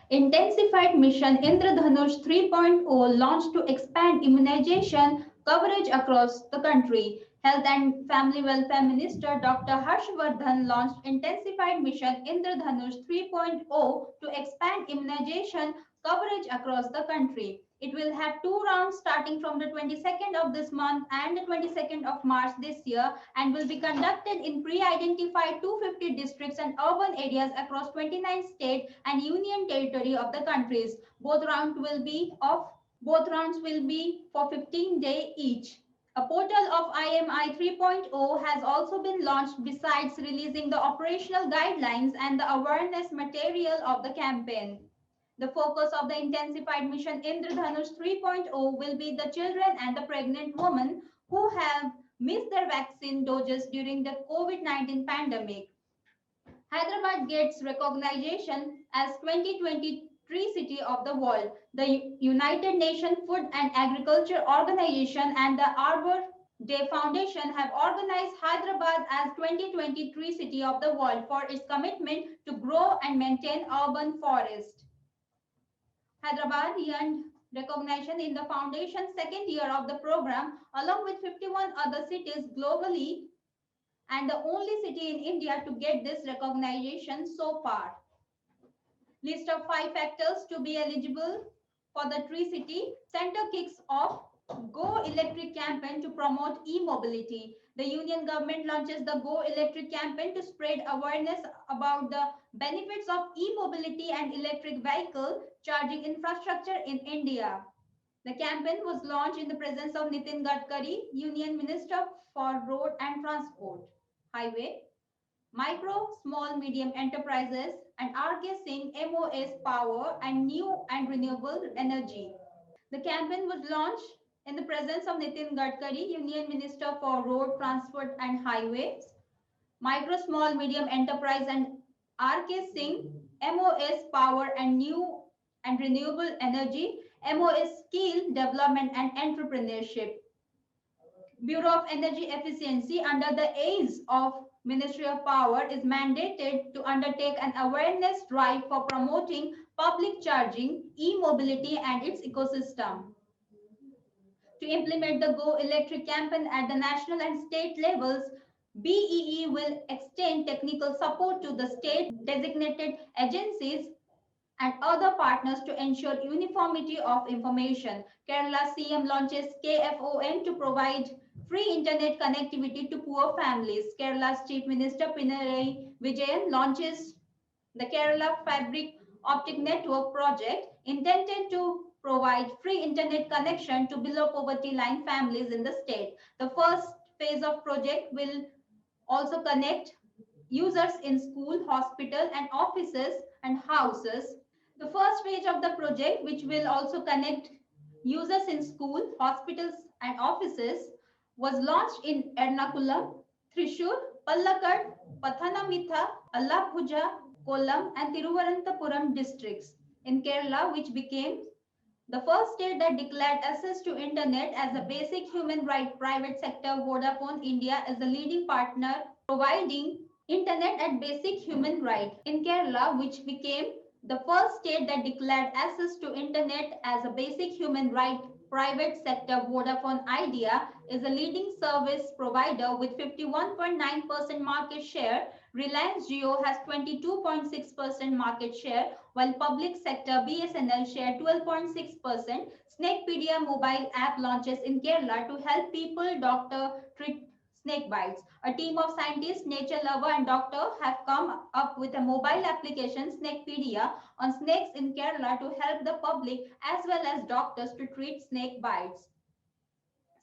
Intensified mission Indradhanush 3.0 launched to expand immunization coverage across the country. Health and Family Welfare Minister Dr. Harshvardhan launched Intensified Mission Indradhanush 3.0 to expand immunization coverage across the country. It will have two rounds starting from the 22nd of this month and the 22nd of March this year and will be conducted in pre-identified 250 districts and urban areas across 29 states and union territory of the countries. Both rounds will be for 15 days each. A portal of IMI 3.0 has also been launched besides releasing the operational guidelines and the awareness material of the campaign. The focus of the intensified mission Indradhanush 3.0 will be the children and the pregnant women who have missed their vaccine doses during the COVID-19 pandemic. Hyderabad gets recognition as 2023 City of the World. The United Nations Food and Agriculture Organization and the Arbor Day Foundation have organized Hyderabad as 2023 City of the World for its commitment to grow and maintain urban forests. Hyderabad earned recognition in the foundation's second year of the program, along with 51 other cities globally, and the only city in India to get this recognition so far. List of 5 factors to be eligible for the Tree City Center kicks off Go Electric campaign to promote e-mobility. The union government launches the Go Electric campaign to spread awareness about the benefits of e-mobility and electric vehicle charging infrastructure in India. The campaign was launched in the presence of Nitin Gadkari, Union Minister for Road and Transport, Highway, Micro, Small, Medium Enterprises, and R.K. Singh MOS Power and New and Renewable Energy. The campaign was launched in the presence of Nitin Gadkari, Union Minister for Road, Transport and Highways, Micro, Small, Medium Enterprise, and R.K. Singh, MOS Power and New and Renewable Energy, MOS Skill Development and Entrepreneurship. Bureau of Energy Efficiency under the aids of Ministry of Power is mandated to undertake an awareness drive for promoting public charging, e-mobility and its ecosystem. To implement the Go Electric campaign at the national and state levels, BEE will extend technical support to the state designated agencies and other partners to ensure uniformity of information. Kerala CM launches KFON to provide free internet connectivity to poor families. Kerala's Chief Minister Pinarayi Vijayan launches the Kerala Fabric Optic Network project intended to provide free internet connection to below poverty line families in the state. The first phase of project will also connect users in school, hospital and offices and houses. The first phase of the project, which will also connect users in school, hospitals and offices, was launched in Ernakulam, Thrissur, Palakkad, Pathanamthitta, Alappuja, Kollam and Thiruvananthapuram districts in Kerala, which became the first state that declared access to internet as a basic human right. Private sector Vodafone India is the leading partner providing internet at basic human right. In Kerala, which became the first state that declared access to internet as a basic human right, private sector Vodafone Idea is a leading service provider with 51.9% market share. Reliance Jio has 22.6% market share, while public sector BSNL share 12.6%. Snakepedia mobile app launches in Kerala to help people doctor treat snake bites. A team of scientists, nature lover and doctor have come up with a mobile application, Snakepedia, on snakes in Kerala to help the public as well as doctors to treat snake bites.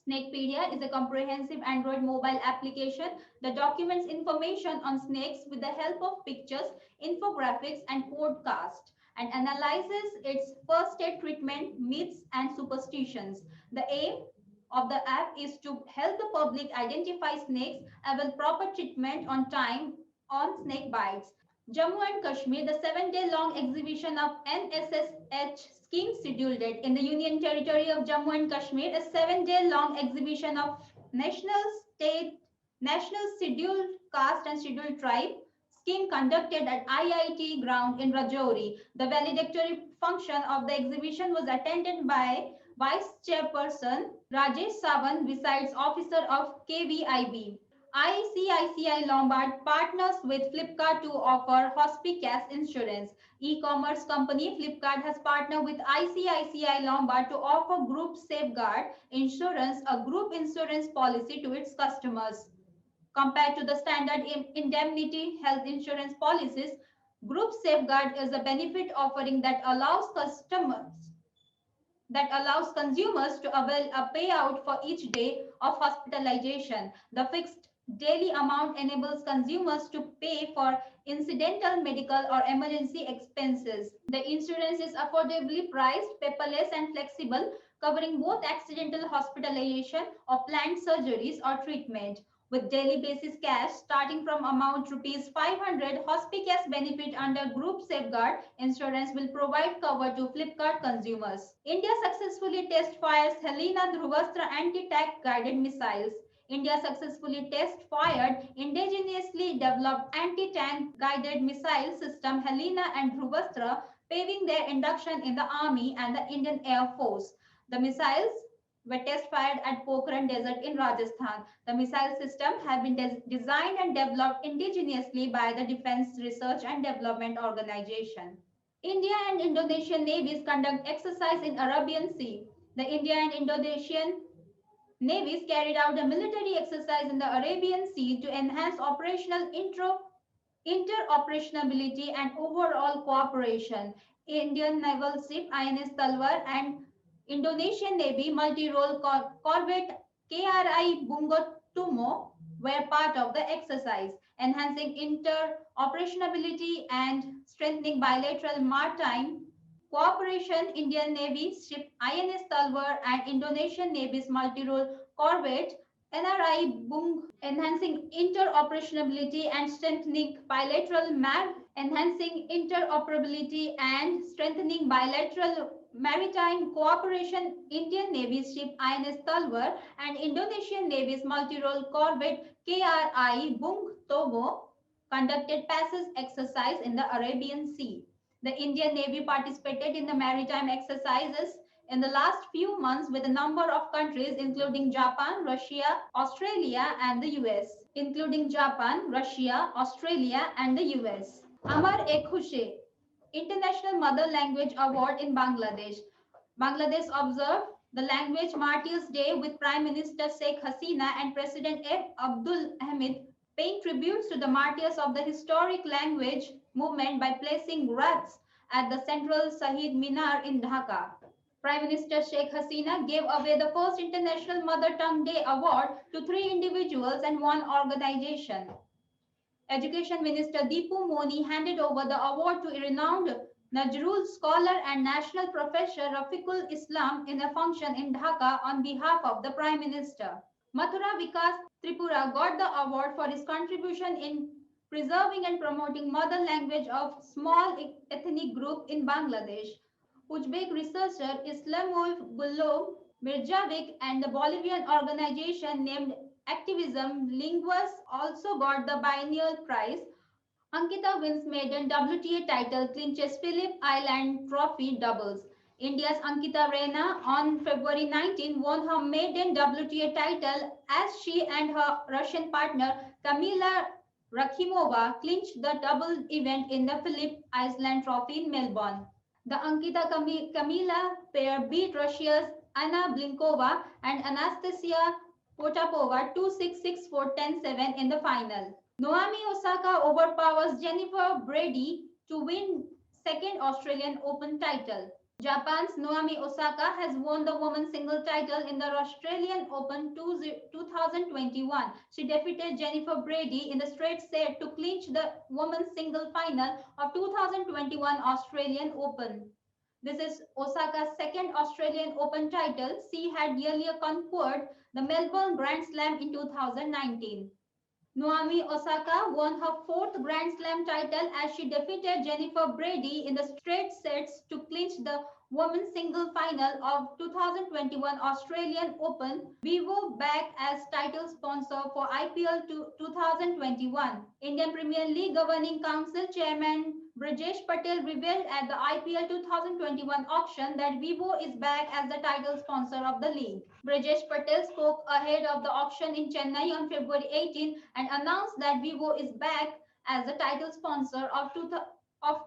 Snakepedia is a comprehensive Android mobile application that documents information on snakes with the help of pictures, infographics, and podcast, and analyzes its first aid treatment, myths, and superstitions. The aim of the app is to help the public identify snakes, avail proper treatment on time on snake bites. Jammu and Kashmir, the 7-day long exhibition of NSSH scheme scheduled date. In the Union Territory of Jammu and Kashmir, a 7-day long exhibition of national, state, national scheduled caste and scheduled tribe scheme conducted at IIT ground in Rajouri. The valedictory function of the exhibition was attended by Vice Chairperson Rajesh Sawant, besides officer of KVIB. ICICI Lombard partners with Flipkart to offer Hospicas insurance. E-commerce company Flipkart has partnered with ICICI Lombard to offer Group Safeguard Insurance, a group insurance policy to its customers. Compared to the standard indemnity health insurance policies, Group Safeguard is a benefit offering that allows consumers to avail a payout for each day of hospitalization. The fixed daily amount enables consumers to pay for incidental medical or emergency expenses. The insurance is affordably priced, paperless, and flexible, covering both accidental hospitalization or planned surgeries or treatment. With daily basis cash starting from amount rupees 500, Hospicas benefit under Group Safeguard insurance will provide cover to Flipkart consumers. India successfully test fires Helena Dhruvastra anti-tank guided missiles. India successfully test fired indigenously developed anti-tank guided missile system Helena and Dhruvastra, paving their induction in the Army and the Indian Air Force. The missiles were test fired at Pokhran Desert in Rajasthan. The missile system have been designed and developed indigenously by the Defense Research and Development Organization. India and Indonesian navies conduct exercise in Arabian Sea. The India and Indonesian navies carried out a military exercise in the Arabian Sea to enhance operational interoperability and overall cooperation. Indian naval ship INS Talwar and Indonesian Navy multi-role corvette KRI Bungtomo were part of the exercise, enhancing interoperability and strengthening bilateral maritime cooperation. Indian Navy ship INS Talwar and Indonesian Navy's multi-role corvette NRI Bung, enhancing interoperability and strengthening maritime cooperation. Indian Navy ship INS Talwar and Indonesian Navy's multi-role corvette KRI Bung Tomo conducted passage exercise in the Arabian Sea. The Indian Navy participated in the maritime exercises in the last few months with a number of countries including Japan, Russia, Australia and the US. Amar Ek Khushe International Mother Language Award in Bangladesh. Bangladesh observed the Language Martyrs Day with Prime Minister Sheikh Hasina and President F. Abdul Hamid paying tributes to the martyrs of the historic language movement by placing wreaths at the central Shahid Minar in Dhaka. Prime Minister Sheikh Hasina gave away the first International Mother Tongue Day award to 3 individuals and 1 organization. Education Minister Deepu Moni handed over the award to a renowned Najrul scholar and national professor Rafiqul Islam in a function in Dhaka on behalf of the Prime Minister. Mathura Vikas Tripura got the award for his contribution in preserving and promoting mother language of small ethnic group in Bangladesh. Uzbek researcher Islamov Gullo Mirjavik and the Bolivian organization named Activism Linguas also got the biennial prize. Ankita wins maiden WTA title, clinches Phillip Island Trophy doubles. India's Ankita Reina on February 19 won her maiden WTA title as she and her Russian partner Kamila Rakhimova clinched the double event in the Phillip Island Trophy in Melbourne. The Ankita Kamila pair beat Russia's Anna Blinkova and Anastasia Potapova 2-6, 6-4, 10-7 in the final. Naomi Osaka overpowers Jennifer Brady to win second Australian Open title. Japan's Naomi Osaka has won the women's single title in the Australian Open 2021. She defeated Jennifer Brady in the straight set to clinch the women's single final of 2021 Australian Open. This is Osaka's second Australian Open title. She had earlier conquered the Melbourne Grand Slam in 2019. Naomi Osaka won her 4th Grand Slam title as she defeated Jennifer Brady in the straight sets to clinch the women's single final of 2021 Australian Open, Vivo back as title sponsor for IPL 2021. Indian Premier League Governing Council Chairman Brajesh Patel revealed at the IPL 2021 auction that Vivo is back as the title sponsor of the league. Brajesh Patel spoke ahead of the auction in Chennai on February 18 and announced that Vivo is back as the title sponsor of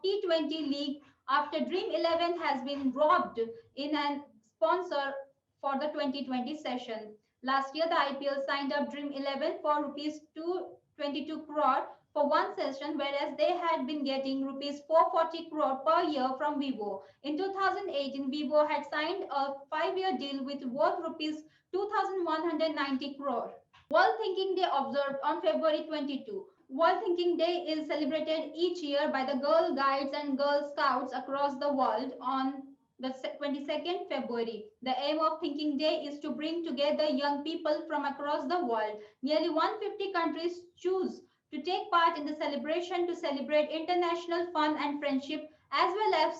T20 league after Dream 11 has been robbed in a sponsor for the 2020 session. Last year, the IPL signed up Dream 11 for rupees 222 crore for one session, whereas they had been getting rupees 440 crore per year from Vivo. In 2018, Vivo had signed a 5-year deal with worth rupees 2,190 crore. World Thinking Day observed on February 22. World Thinking Day is celebrated each year by the Girl Guides and Girl Scouts across the world on the 22nd February. The aim of Thinking Day is to bring together young people from across the world. Nearly 150 countries choose to take part in the celebration to celebrate international fun and friendship, as well as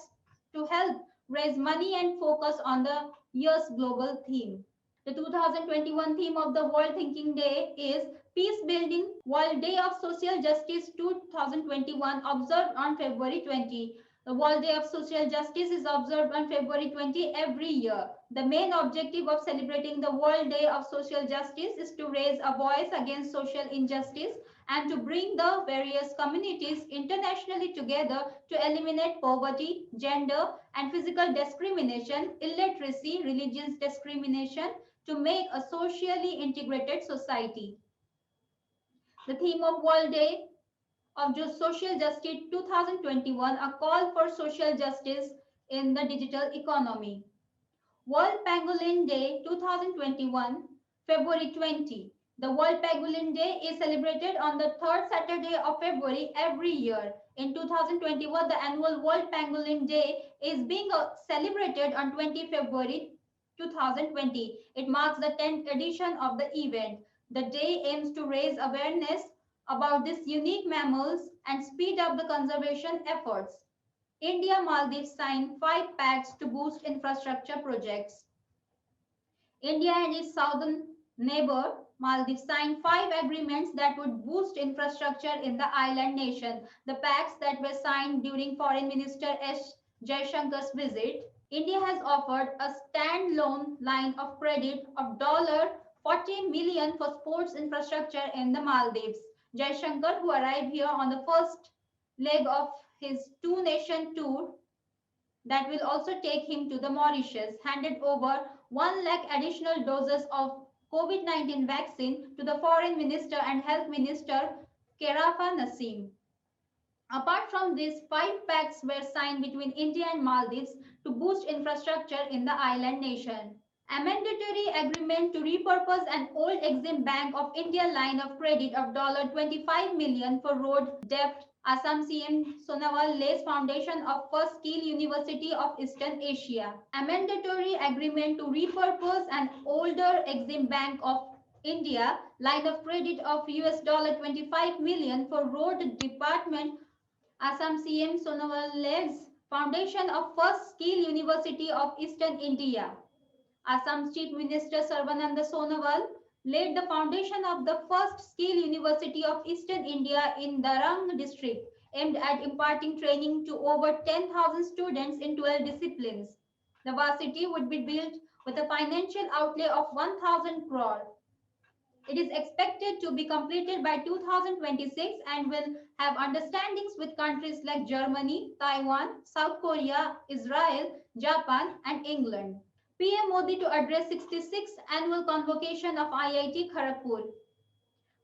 to help raise money and focus on the year's global theme. The 2021 theme of the World Thinking Day is Peace Building World Day of Social Justice 2021, observed on February 20. The World Day of Social Justice is observed on February 20 every year. The main objective of celebrating the World Day of Social Justice is to raise a voice against social injustice and to bring the various communities internationally together to eliminate poverty, gender and physical discrimination, illiteracy, religious discrimination, to make a socially integrated society. The theme of World Day of Social Justice 2021, a call for social justice in the digital economy. World Pangolin Day 2021, February 20. The World Pangolin Day is celebrated on the third Saturday of February every year. In 2021, the annual World Pangolin Day is being celebrated on 20 February 2020. It marks the 10th edition of the event. The day aims to raise awareness about these unique mammals and speed up the conservation efforts. India Maldives signed 5 pacts to boost infrastructure projects. India and its southern neighbor Maldives signed 5 agreements that would boost infrastructure in the island nation. The pacts that were signed during Foreign Minister S. Jaishankar's visit. India has offered a standalone line of credit of $40 million for sports infrastructure in the Maldives. Jaishankar, who arrived here on the first leg of his two-nation tour that will also take him to the Mauritius, handed over 1 lakh additional doses of COVID-19 vaccine to the Foreign Minister and Health Minister Kerafa Nassim. Apart from this, 5 pacts were signed between India and Maldives to boost infrastructure in the island nation. A mandatory agreement to repurpose an old Exim Bank of India line of credit of $25 million for road debt. Assam CM Sonowal lays foundation of first skill university of Eastern Asia. A mandatory agreement to repurpose an older Exim Bank of India line of credit of $25 million for road department. Assam CM Sonowal lays foundation of first skill university of Eastern India. Assam's Chief Minister Sarbananda Sonowal laid the foundation of the first skill university of Eastern India in Darang district, aimed at imparting training to over 10,000 students in 12 disciplines. The varsity would be built with a financial outlay of 1,000 crore. It is expected to be completed by 2026 and will have understandings with countries like Germany, Taiwan, South Korea, Israel, Japan, and England. PM Modi to address 66th annual convocation of IIT Kharagpur.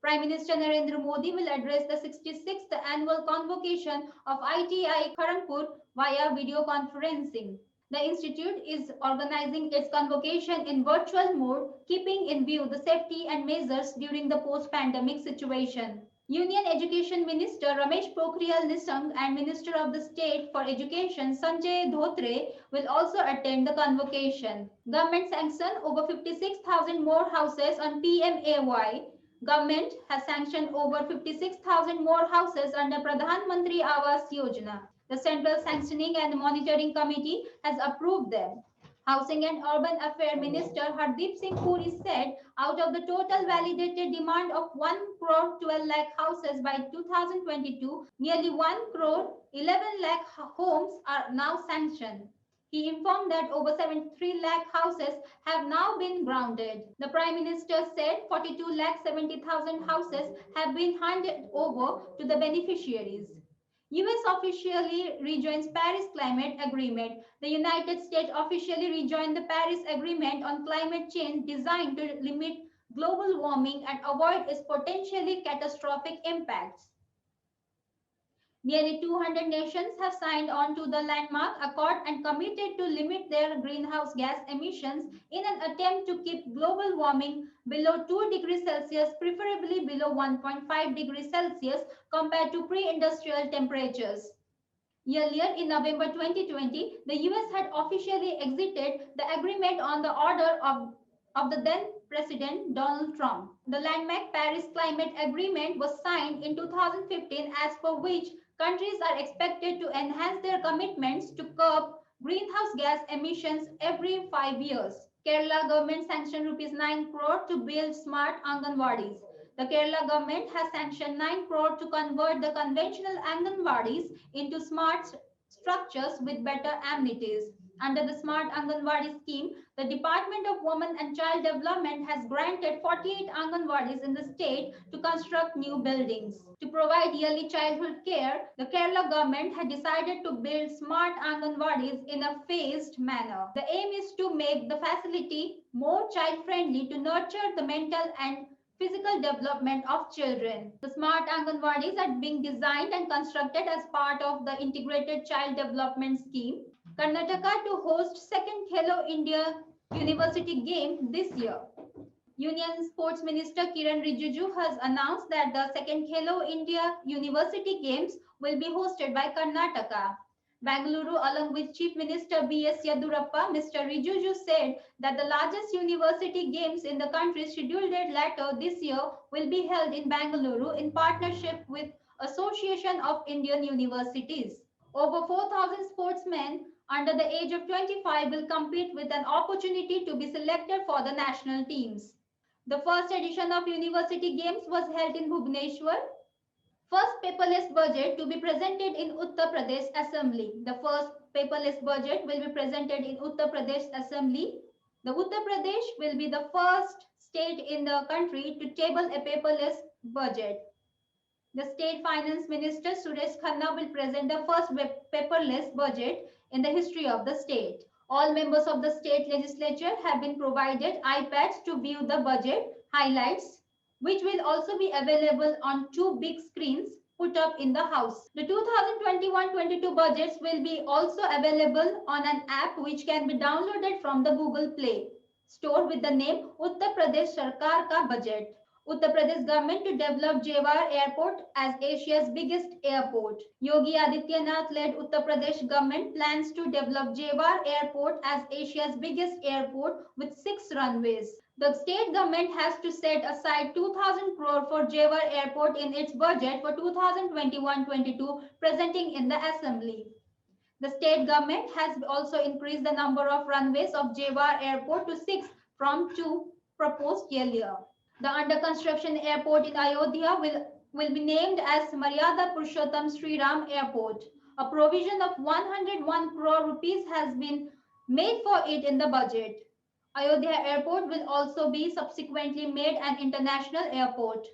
Prime Minister Narendra Modi will address the 66th annual convocation of IIT Kharagpur via video conferencing. The institute is organizing its convocation in virtual mode, keeping in view the safety and measures during the post-pandemic situation. Union Education Minister Ramesh Pokhriyal Nishank and Minister of the State for Education Sanjay Dhotre will also attend the convocation. Government sanctioned over 56,000 more houses on PMAY. Government has sanctioned over 56,000 more houses under Pradhan Mantri Awas Yojana. The Central Sanctioning and Monitoring Committee has approved them. Housing and Urban Affairs Minister Hardeep Singh Puri said out of the total validated demand of 1 crore 12 lakh houses by 2022, nearly 1 crore 11 lakh homes are now sanctioned. He informed that over 73 lakh houses have now been grounded. The Prime Minister said 42 lakh 70,000 houses have been handed over to the beneficiaries. US officially rejoins Paris Climate Agreement. The United States officially rejoined the Paris Agreement on climate change designed to limit global warming and avoid its potentially catastrophic impacts. Nearly 200 nations have signed on to the landmark accord and committed to limit their greenhouse gas emissions in an attempt to keep global warming below 2 degrees Celsius, preferably below 1.5 degrees Celsius compared to pre-industrial temperatures. Earlier in November 2020, the US had officially exited the agreement on the order of the then President Donald Trump. The landmark Paris Climate Agreement was signed in 2015, as per which countries are expected to enhance their commitments to curb greenhouse gas emissions every 5 years. Kerala government sanctioned rupees 9 crore to build smart Anganwadis. The Kerala government has sanctioned 9 crore to convert the conventional Anganwadis into smart structures with better amenities. Under the Smart Anganwadi scheme, the Department of Women and Child Development has granted 48 Anganwadis in the state to construct new buildings. To provide yearly childhood care, the Kerala government had decided to build smart Anganwadis in a phased manner. The aim is to make the facility more child-friendly to nurture the mental and physical development of children. The smart Anganwadis are being designed and constructed as part of the Integrated Child Development Scheme. Karnataka to host second Khelo India University Games this year. Union Sports Minister Kiran Rijiju has announced that the second Khelo India University Games will be hosted by Karnataka. Bangalore, along with Chief Minister B.S. Yadurappa, Mr. Rijiju said that the largest university games in the country scheduled later this year will be held in Bangalore in partnership with Association of Indian Universities. Over 4,000 sportsmen under the age of 25 will compete with an opportunity to be selected for the national teams. The first edition of University Games was held in Bhubaneswar. First paperless budget to be presented in Uttar Pradesh Assembly. The first paperless budget will be presented in Uttar Pradesh Assembly. The Uttar Pradesh will be the first state in the country to table a paperless budget. The State Finance Minister Suresh Khanna will present the first paperless budget in the history of the state. All members of the state legislature have been provided iPads to view the budget highlights, which will also be available on 2 big screens put up in the house. The 2021-22 budgets will be also available on an app which can be downloaded from the Google Play Store with the name Uttar Pradesh Sarkar Ka Budget. Uttar Pradesh government to develop Jewar Airport as Asia's biggest airport. Yogi Adityanath-led Uttar Pradesh government plans to develop Jewar Airport as Asia's biggest airport with 6 runways. The state government has to set aside 2,000 crore for Jewar Airport in its budget for 2021-22, presenting in the assembly. The state government has also increased the number of runways of Jewar Airport to 6 from 2 proposed earlier. The under construction airport in Ayodhya will be named as Maryada Purushottam Sri Ram Airport. A provision of 101 crore rupees has been made for it in the budget. Ayodhya Airport will also be subsequently made an international airport.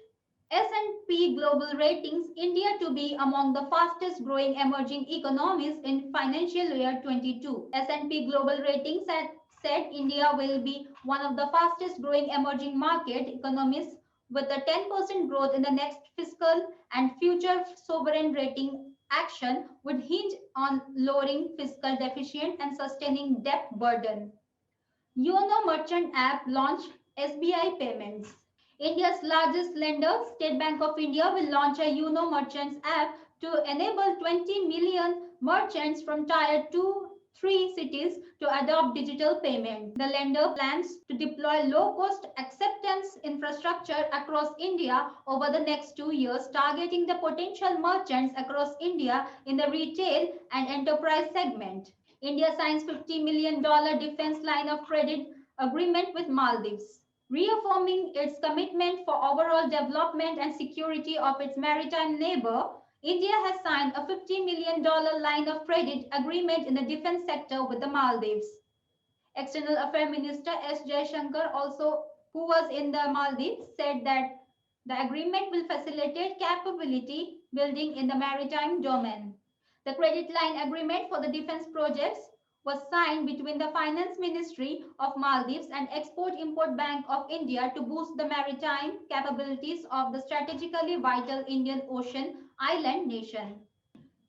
S&P Global Ratings India to be among the fastest growing emerging economies in financial year 22. S&P Global Ratings said India will be one of the fastest growing emerging market economies with a 10% growth in the next fiscal, and future sovereign rating action would hinge on lowering fiscal deficit and sustaining debt burden. YONO Merchant app launched SBI Payments. India's largest lender, State Bank of India, will launch a YONO Merchants app to enable 20 million merchants from Tier 2 3 cities to adopt digital payment. The lender plans to deploy low-cost acceptance infrastructure across India over the next 2 years, targeting the potential merchants across India in the retail and enterprise segment. India signs $50 million defense line of credit agreement with Maldives, reaffirming its commitment for overall development and security of its maritime neighbor. India has signed a $50 million line of credit agreement in the defense sector with the Maldives. External Affairs Minister S. Jaishankar, also who was in the Maldives, said that the agreement will facilitate capability building in the maritime domain. The credit line agreement for the defense projects was signed between the Finance Ministry of Maldives and Export-Import Bank of India to boost the maritime capabilities of the strategically vital Indian Ocean island nation.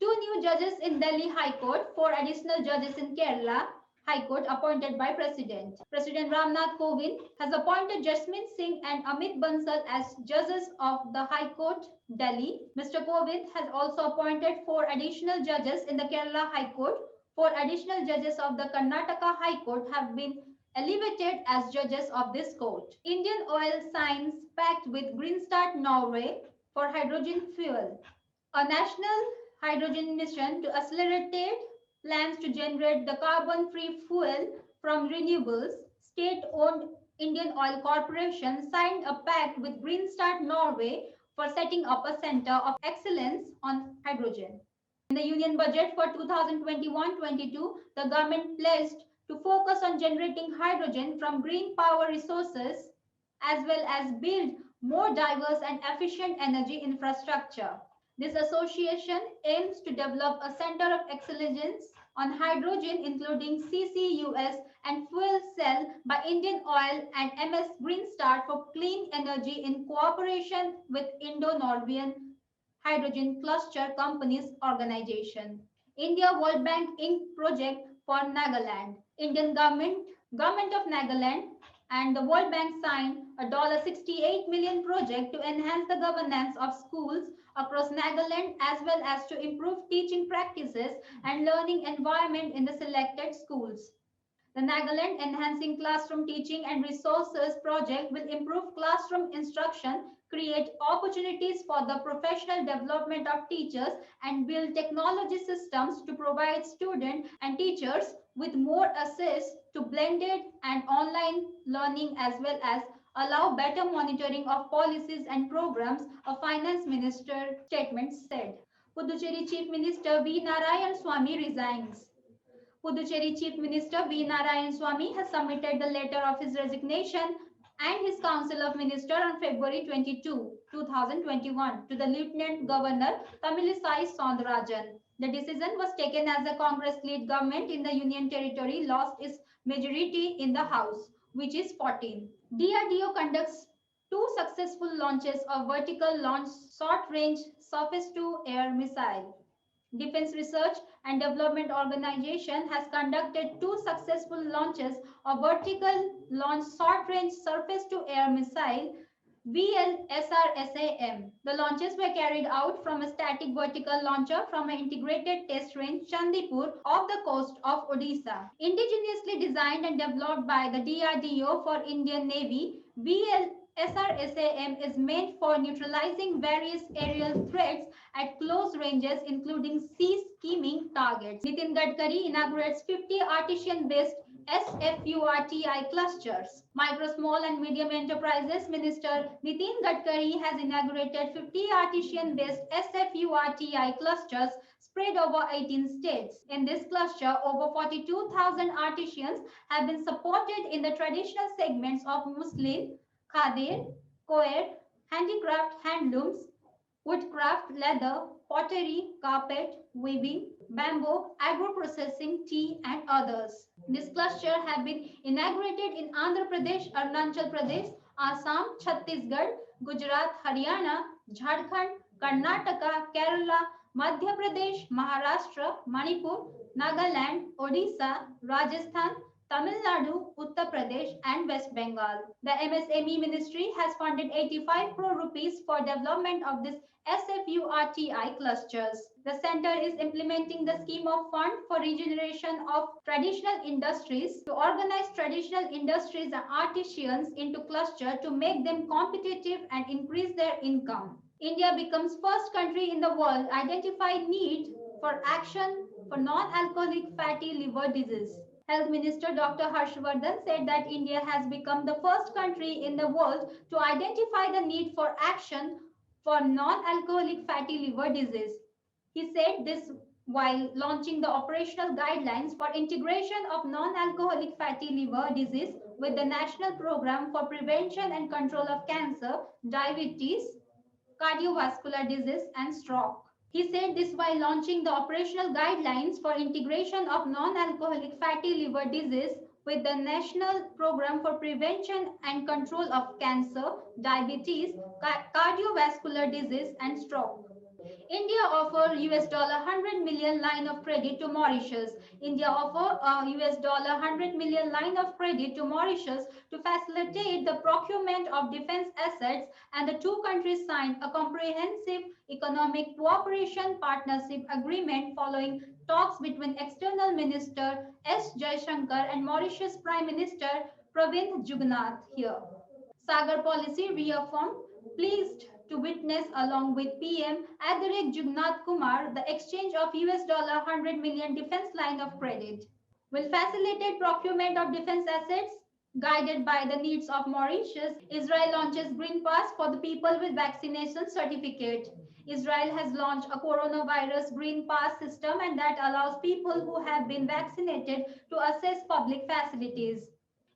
2 new judges in Delhi High Court, 4 additional judges in Kerala High Court appointed by President. President Ramnath Kovind has appointed Jasmeet Singh and Amit Bansal as judges of the High Court, Delhi. Mr. Kovind has also appointed 4 additional judges in the Kerala High Court. 4 additional judges of the Karnataka High Court have been elevated as judges of this court. Indian Oil signs pact with Green Start Norway for hydrogen fuel. A national hydrogen mission to accelerate plans to generate the carbon-free fuel from renewables. State-owned Indian Oil Corporation signed a pact with Green Start Norway for setting up a center of excellence on hydrogen. In the Union Budget for 2021-22, the government pledged to focus on generating hydrogen from green power resources as well as build more diverse and efficient energy infrastructure. This association aims to develop a center of excellence on hydrogen, including CCUS and fuel cell by Indian Oil and MS Green Start for clean energy in cooperation with Indo-Norwegian Hydrogen Cluster Companies Organization. India World Bank Inc. project for Nagaland. Indian government of Nagaland and the World Bank signed a $68 million project to enhance the governance of schools across Nagaland as well as to improve teaching practices and learning environment in the selected schools. The Nagaland Enhancing Classroom Teaching and Resources project will improve classroom instruction, create opportunities for the professional development of teachers, and build technology systems to provide students and teachers with more access to blended and online learning as well as allow better monitoring of policies and programs, a finance minister statement said. Puducherry Chief Minister V. Narayan Swamy resigns. Puducherry Chief Minister V. Narayan Swamy has submitted the letter of his resignation and his Council of Ministers on February 22, 2021 to the Lieutenant Governor Tamilisai Soundarajan. The decision was taken as the Congress-led government in the Union Territory lost its majority in the House, which is 14. DRDO conducts 2 successful launches of vertical launch short-range surface-to-air missile. Defense Research and Development Organization has conducted 2 successful launches of vertical launch short-range surface-to-air missile VLSRSAM. The launches were carried out from a static vertical launcher from an integrated test range Chandipur off the coast of Odisha. Indigenously designed and developed by the DRDO for Indian Navy, VLSRSAM is meant for neutralizing various aerial threats at close ranges, including sea skimming targets. Nitin Gadkari inaugurates 50 artisan-based SFURTI clusters. Micro, Small and Medium Enterprises Minister Nitin Gadkari has inaugurated 50 artisan-based SFURTI clusters spread over 18 states. In this cluster, over 42,000 artisans have been supported in the traditional segments of muslin, khadir, coir, handicraft, handlooms, woodcraft, leather, pottery, carpet, weaving, bamboo, agro-processing, tea, and others. This cluster have been inaugurated in Andhra Pradesh, Arunachal Pradesh, Assam, Chhattisgarh, Gujarat, Haryana, Jharkhand, Karnataka, Kerala, Madhya Pradesh, Maharashtra, Manipur, Nagaland, Odisha, Rajasthan, Tamil Nadu, Uttar Pradesh, and West Bengal. The MSME Ministry has funded 85 crore rupees for development of this SFURTI clusters. The center is implementing the scheme of fund for regeneration of traditional industries to organize traditional industries and artisans into cluster to make them competitive and increase their income. India becomes first country in the world identify need for action for non-alcoholic fatty liver disease. Health Minister Dr. Harshvardhan said that India has become the first country in the world to identify the need for action for non-alcoholic fatty liver disease. He said this while launching the operational guidelines for integration of non-alcoholic fatty liver disease with the National Program for Prevention and Control of Cancer, Diabetes, Cardiovascular Disease and Stroke. He said this while launching the operational guidelines for integration of non-alcoholic fatty liver disease with the National Program for Prevention and Control of Cancer, Diabetes, Cardiovascular Disease and Stroke. India offer $100 million line of credit to Mauritius. India offer a $100 million line of credit to Mauritius to facilitate the procurement of defense assets, and the two countries signed a comprehensive economic cooperation partnership agreement following talks between External Minister S. Jaishankar and Mauritius Prime Minister Pravind Jugnauth here. Sagar policy reaffirmed, pleased to witness along with PM Jugnauth Kumar the exchange of $100 million defense line of credit. Will facilitate procurement of defense assets guided by the needs of Mauritius. Israel launches Green Pass for the people with vaccination certificate. Israel has launched a coronavirus Green Pass system, and that allows people who have been vaccinated to access public facilities.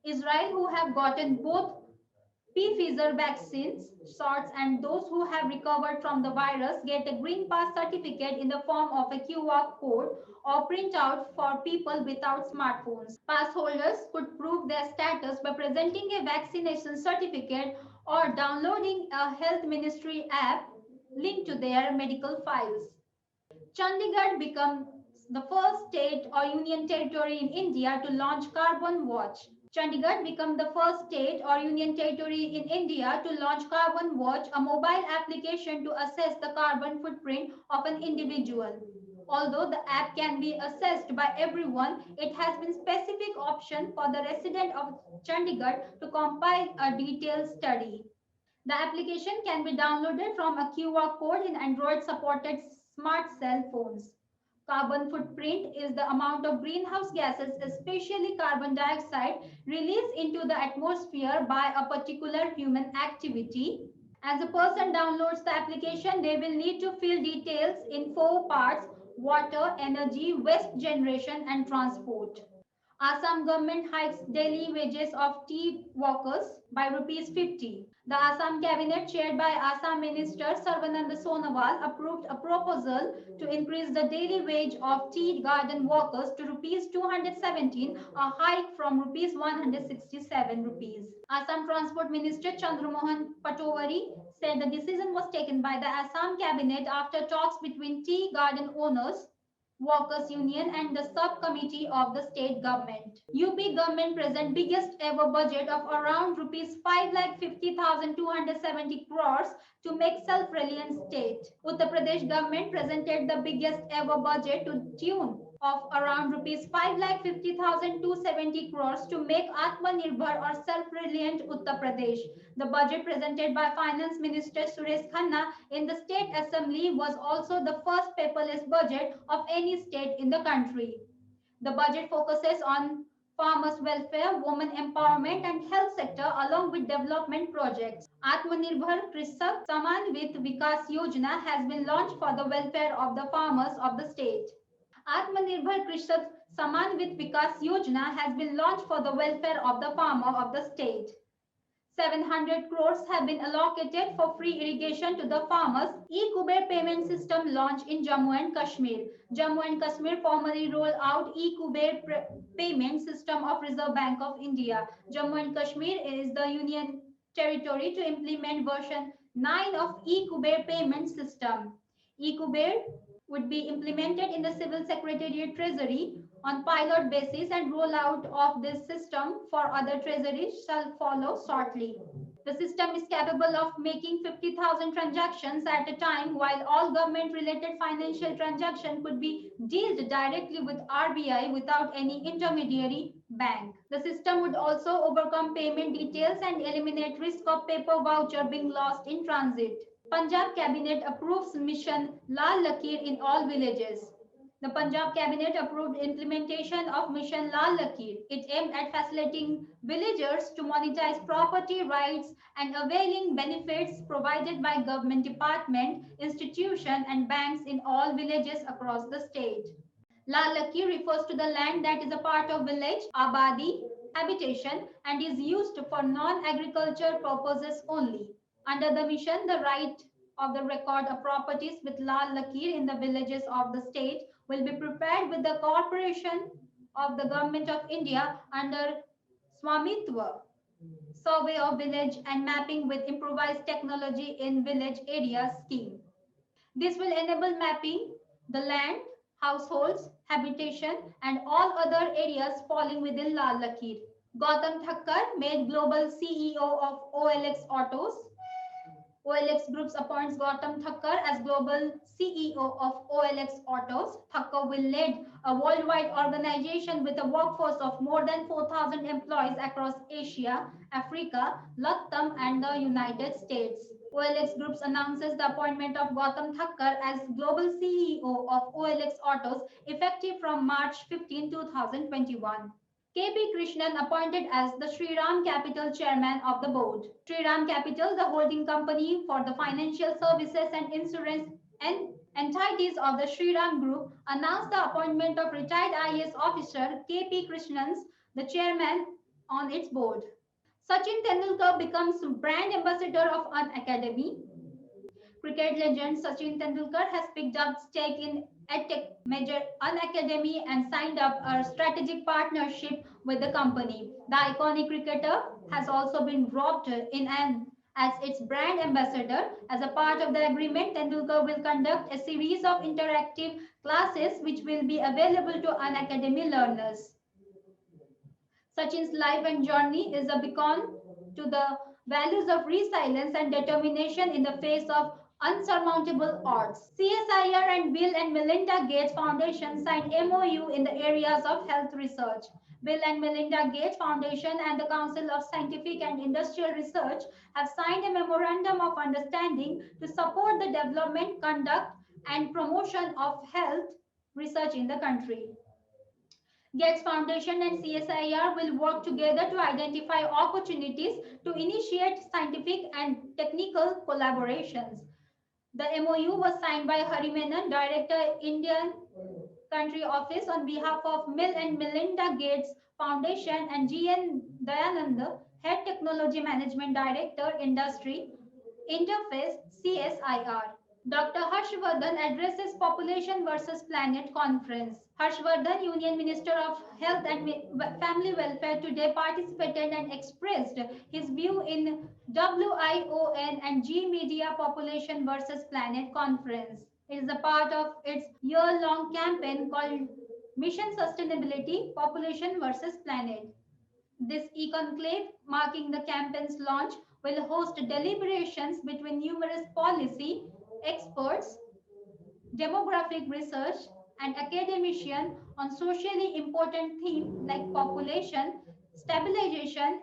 Israel who have gotten both Pfizer vaccines shots and those who have recovered from the virus get a Green Pass certificate in the form of a QR code or printout for people without smartphones. Pass holders could prove their status by presenting a vaccination certificate or downloading a Health Ministry app linked to their medical files. Chandigarh becomes the first state or union territory in India to launch Carbon Watch. Chandigarh became the first state or union territory in India to launch Carbon Watch, a mobile application to assess the carbon footprint of an individual. Although the app can be assessed by everyone, it has been specific option for the resident of Chandigarh to compile a detailed study. The application can be downloaded from a QR code in Android supported smart cell phones. Carbon footprint is the amount of greenhouse gases, especially carbon dioxide, released into the atmosphere by a particular human activity. As a person downloads the application, they will need to fill details in 4 parts: water, energy, waste generation, and transport. Assam government hikes daily wages of tea workers by rupees 50. The Assam cabinet chaired by Assam Minister Sarvananda Sonowal approved a proposal to increase the daily wage of tea garden workers to rupees 217, a hike from rupees 167 rupees. Assam Transport Minister Chandramohan Patovari said the decision was taken by the Assam cabinet after talks between tea garden owners, Workers Union and the subcommittee of the state government. UP government present biggest ever budget of around rupees 5,50,270 crores to make self-reliant state. Uttar Pradesh government presented the biggest ever budget to tune of around rupees 5,50,270 crores to make Atmanirbhar or self-reliant Uttar Pradesh. The budget presented by Finance Minister Suresh Khanna in the State Assembly was also the first paperless budget of any state in the country. The budget focuses on farmers' welfare, women empowerment and health sector along with development projects. Atmanirbhar Krishak Samanvit Vikas Yojana has been launched for the welfare of the farmers of the state. Atmanirbhar Krishak Samanvit Vikas Yojana has been launched for the welfare of the farmer of the state. 700 crores have been allocated for free irrigation to the farmers. E-Kuber payment system launched in Jammu and Kashmir. Jammu and Kashmir formally rolled out E-Kuber payment system of Reserve Bank of India. Jammu and Kashmir is the union territory to implement version 9 of E-Kuber payment system. E-Kuber would be implemented in the Civil Secretariat Treasury on pilot basis, and rollout of this system for other treasuries shall follow shortly. The system is capable of making 50,000 transactions at a time, while all government-related financial transactions could be dealt directly with RBI without any intermediary bank. The system would also overcome payment details and eliminate risk of paper voucher being lost in transit. Punjab Cabinet approves Mission Lal Lakir in all villages. The Punjab Cabinet approved implementation of Mission Lal Lakir. It aimed at facilitating villagers to monetize property rights and availing benefits provided by government department, institution and banks in all villages across the state. Lal Lakir refers to the land that is a part of village, abadi, habitation and is used for non-agriculture purposes only. Under the mission, the right of the record of properties with Lal Lakir in the villages of the state will be prepared with the cooperation of the Government of India under Swamitwa, Survey of Village and Mapping with Improvised Technology in Village Areas scheme. This will enable mapping the land, households, habitation, and all other areas falling within Lal Lakir. Gautam Thakkar made global CEO of OLX Autos. OLX Groups appoints Gautam Thakkar as global CEO of OLX Autos. Thakkar will lead a worldwide organization with a workforce of more than 4,000 employees across Asia, Africa, LATAM, and the United States. OLX Groups announces the appointment of Gautam Thakkar as global CEO of OLX Autos effective from March 15, 2021. KP Krishnan appointed as the Shriram Capital chairman of the board. Shriram Capital, the holding company for the financial services and insurance and entities of the Shriram Group, announced the appointment of retired IAS officer KP Krishnan, the chairman, on its board. Sachin Tendulkar becomes brand ambassador of An Academy. Cricket legend Sachin Tendulkar has picked up stake in EdTech major Unacademy and signed up a strategic partnership with the company. The iconic cricketer has also been dropped in as its brand ambassador. As a part of the agreement, Tendulkar will conduct a series of interactive classes which will be available to Unacademy learners. Sachin's life and journey is a beacon to the values of resilience and determination in the face of unsurmountable odds. CSIR and Bill and Melinda Gates Foundation signed MOU in the areas of health research. Bill and Melinda Gates Foundation and the Council of Scientific and Industrial Research have signed a memorandum of understanding to support the development, conduct, and promotion of health research in the country. Gates Foundation and CSIR will work together to identify opportunities to initiate scientific and technical collaborations. The MOU was signed by Hari Menon, Director, Indian Country Office, on behalf of Bill and Melinda Gates Foundation, and GN Dayananda, Head Technology Management Director, Industry Interface, CSIR. Dr. Harshvardhan addresses Population versus Planet Conference. Harshvardhan, Union Minister of Health and Family Welfare, today participated and expressed his view in WION and G Media Population versus Planet Conference. It is a part of its year-long campaign called Mission Sustainability, Population versus Planet. This e-conclave, marking the campaign's launch, will host deliberations between numerous policy experts, demographic research, and academicians on socially important themes like population, stabilization,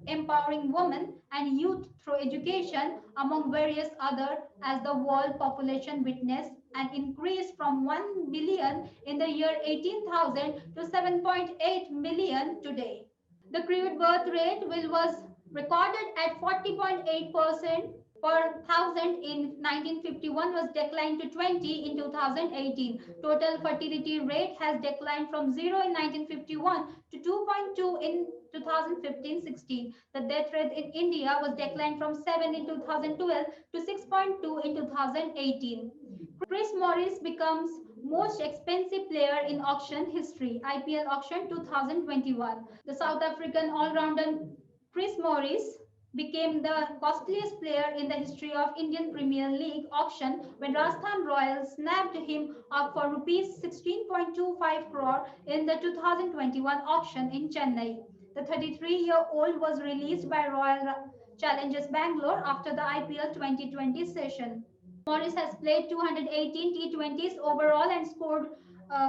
empowering women and youth through education, among various other, as the world population witnessed an increase from 1 billion in the year 18,000 to 7.8 million today. The crude birth rate was recorded at 40.8% per thousand in 1951 was declined to 20 in 2018. Total fertility rate has declined from 0 in 1951 to 2.2 in 2015-16. The death rate in India was declined from 7 in 2012 to 6.2 in 2018. Chris Morris becomes most expensive player in auction history, IPL auction 2021. The South African all-rounder Chris Morris became the costliest player in the history of Indian Premier League auction when Rajasthan Royals snapped him up for rupees 16.25 crore in the 2021 auction in Chennai. The 33-year-old was released by Royal Challengers Bangalore after the IPL 2020 session. Morris has played 218 T20s overall and scored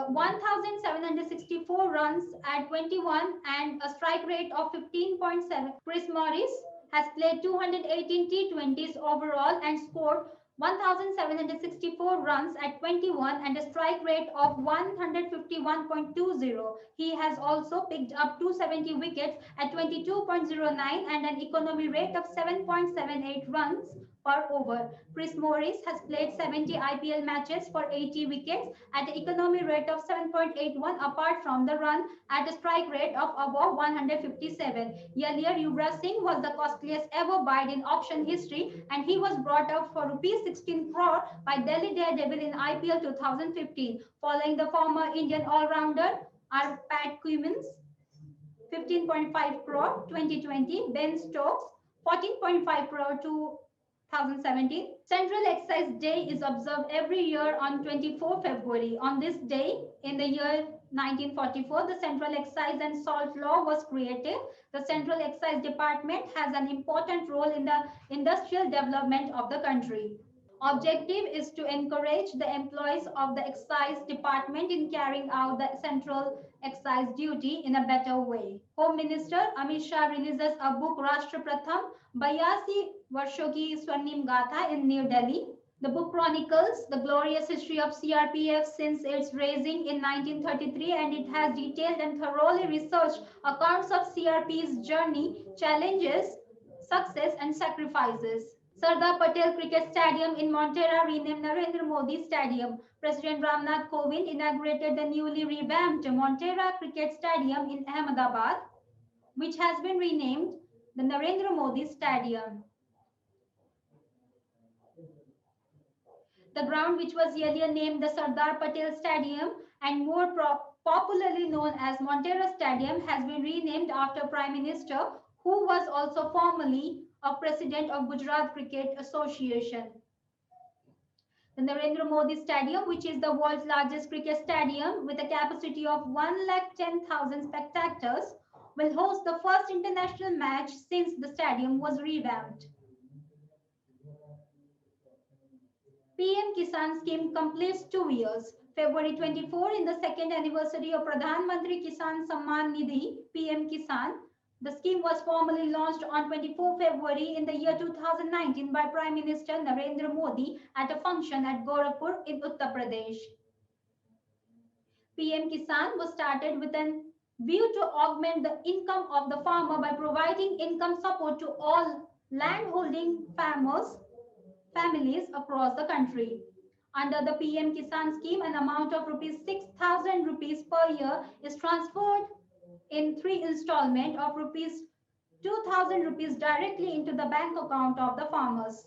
1,764 runs at 21 and a strike rate of 15.7. Chris Morris has played 218 T20s overall and scored 1,764 runs at 21 and a strike rate of 151.20. He has also picked up 270 wickets at 22.09 and an economy rate of 7.78 runs per over. Chris Morris has played 70 IPL matches for 80 wickets at an economy rate of 7.81 apart from the run at a strike rate of above 157. Earlier, Yuvraj Singh was the costliest ever bid in auction history and he was brought up for rupees 16 crore by Delhi Daredevil in IPL 2015, following the former Indian all-rounder Pat Cummins 15.5 crore 2020, Ben Stokes 14.5 crore 2017. Central Excise Day is observed every year on 24 February. On this day, in the year 1944, the Central Excise and Salt Law was created. The Central Excise Department has an important role in the industrial development of the country. Objective is to encourage the employees of the excise department in carrying out the central excise duty in a better way. Home Minister Amit Shah releases a book Rashtra Pratham 82 वर्षों की स्वर्णिम गाथा in New Delhi. The book chronicles the glorious history of CRPF since its raising in 1933 and it has detailed and thoroughly researched accounts of CRP's journey, challenges, success and sacrifices. Sardar Patel Cricket Stadium in Montera renamed Narendra Modi Stadium. President Ramnath Kovind inaugurated the newly revamped Montera Cricket Stadium in Ahmedabad, which has been renamed the Narendra Modi Stadium. The ground, which was earlier named the Sardar Patel Stadium and more popularly known as Montera Stadium, has been renamed after Prime Minister, who was also formerly a president of Gujarat Cricket Association. The Narendra Modi Stadium, which is the world's largest cricket stadium with a capacity of 110,000 spectators, will host the first international match since the stadium was revamped. PM Kisan scheme completes 2 years. February 24, in the second anniversary of Pradhan Mantri Kisan Samman Nidhi, PM Kisan, the scheme was formally launched on 24 February in the year 2019 by Prime Minister Narendra Modi at a function at Gorakhpur in Uttar Pradesh. PM Kisan was started with a view to augment the income of the farmer by providing income support to all landholding families across the country. Under the PM Kisan scheme, an amount of rupees 6,000 rupees per year is transferred in 3 installments of rupees 2,000 rupees directly into the bank account of the farmers.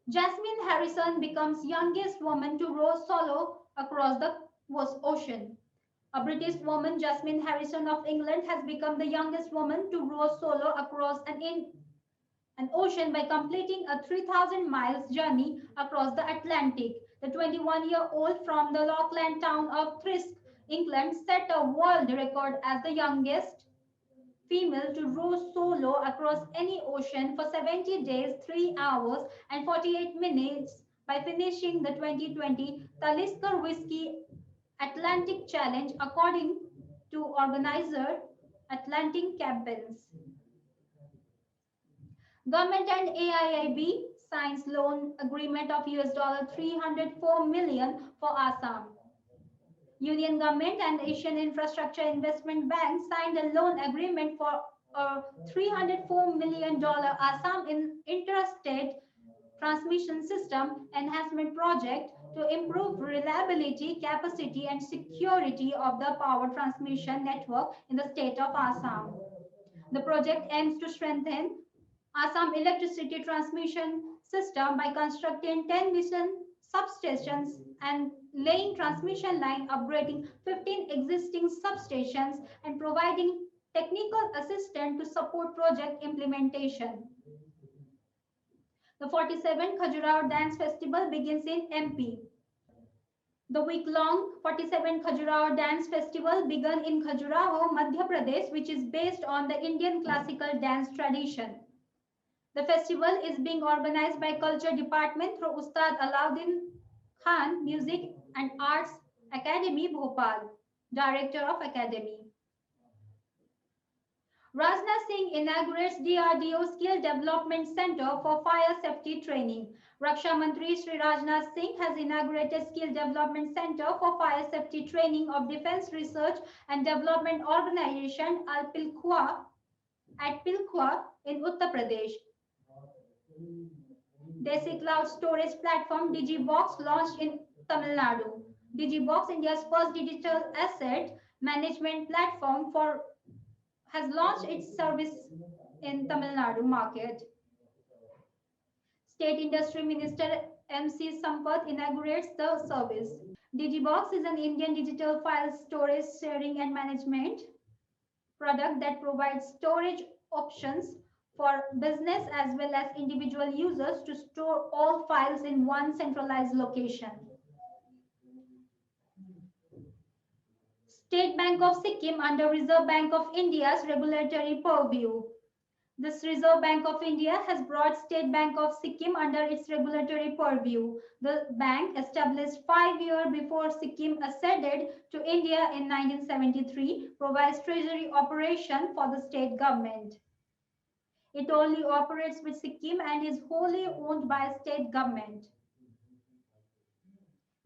Jasmine Harrison becomes youngest woman to row solo across the ocean. A British woman, Jasmine Harrison of England, has become the youngest woman to row solo across an ocean by completing a 3,000 miles journey across the Atlantic. The 21-year-old from the Lochland town of Thirsk, England, set a world record as the youngest female to row solo across any ocean for 70 days, 3 hours and 48 minutes by finishing the 2020 Talisker Whiskey Atlantic Challenge according to organizer Atlantic Campaigns. Government and AIIB signs loan agreement of $304 million for Assam. Union government and Asian Infrastructure Investment Bank signed a loan agreement for a $304 million Assam interstate transmission system enhancement project to improve reliability, capacity and security of the power transmission network in the state of Assam. The project aims to strengthen Assam electricity transmission system by constructing 10 mission substations and laying transmission line, upgrading 15 existing substations and providing technical assistant to support project implementation. The 47th Khajuraho Dance Festival begins in MP. The week-long 47 Khajuraho Dance Festival began in Khajuraho, Madhya Pradesh, which is based on the Indian classical dance tradition. The festival is being organized by Culture Department through Ustad Alauddin Khan Music and Arts Academy, Bhopal, Director of Academy. Rajnath Singh inaugurates DRDO Skill Development Center for Fire Safety Training. Raksha Mantri Shri Rajnath Singh has inaugurated Skill Development Center for Fire Safety Training of Defense Research and Development Organization at Pilkhua in Uttar Pradesh. Desi Cloud Storage Platform DigiBox launched in Tamil Nadu. DigiBox, India's first digital asset management platform has launched its service in Tamil Nadu market. State Industry Minister MC Sampath inaugurates the service. DigiBox is an Indian digital file storage sharing and management product that provides storage options for business as well as individual users to store all files in one centralized location. State Bank of Sikkim under Reserve Bank of India's regulatory purview. This Reserve Bank of India has brought State Bank of Sikkim under its regulatory purview. The bank, established 5 years before Sikkim acceded to India in 1973, provides treasury operation for the state government. It only operates with Sikkim and is wholly owned by state government.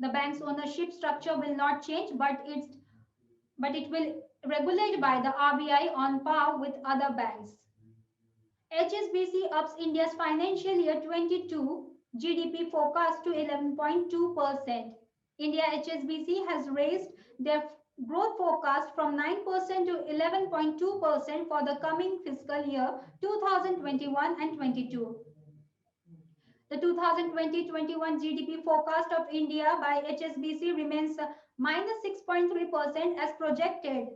The bank's ownership structure will not change, but it will regulate by the RBI on par with other banks. HSBC ups India's financial year 22 GDP forecast to 11.2%. India HSBC has raised their growth forecast from 9% to 11.2% for the coming fiscal year 2021 and 22. The 2020-21 GDP forecast of India by HSBC remains minus 6.3% as projected.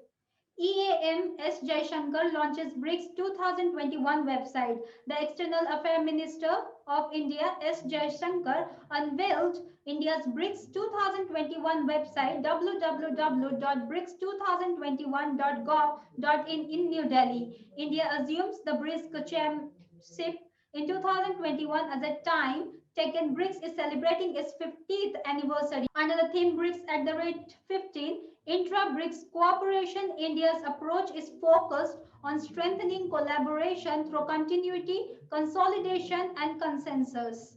EAM S. Jaishankar launches BRICS 2021 website. The External Affairs Minister of India S. Jaishankar unveiled India's BRICS 2021 website www.brics2021.gov.in in New Delhi. India assumes the BRICS chairmanship in 2021 as a time taken BRICS is celebrating its 50th anniversary. Under the theme BRICS at the rate 15, Intra-BRICS cooperation, India's approach is focused on strengthening collaboration through continuity, consolidation, and consensus.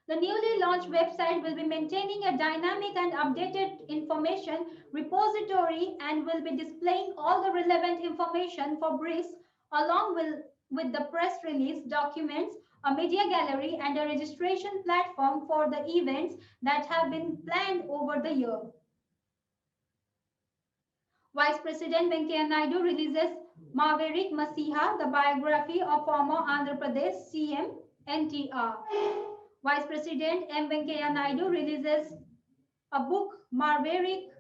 The newly launched website will be maintaining a dynamic and updated information repository and will be displaying all the relevant information for BRICS along with the press release, documents, a media gallery, and a registration platform for the events that have been planned over the year. Vice President Venkaiah Naidu releases Maverick Masiha, the biography of former Andhra Pradesh CM NTR. Vice President M. Venkaiah Naidu releases a book, Maverick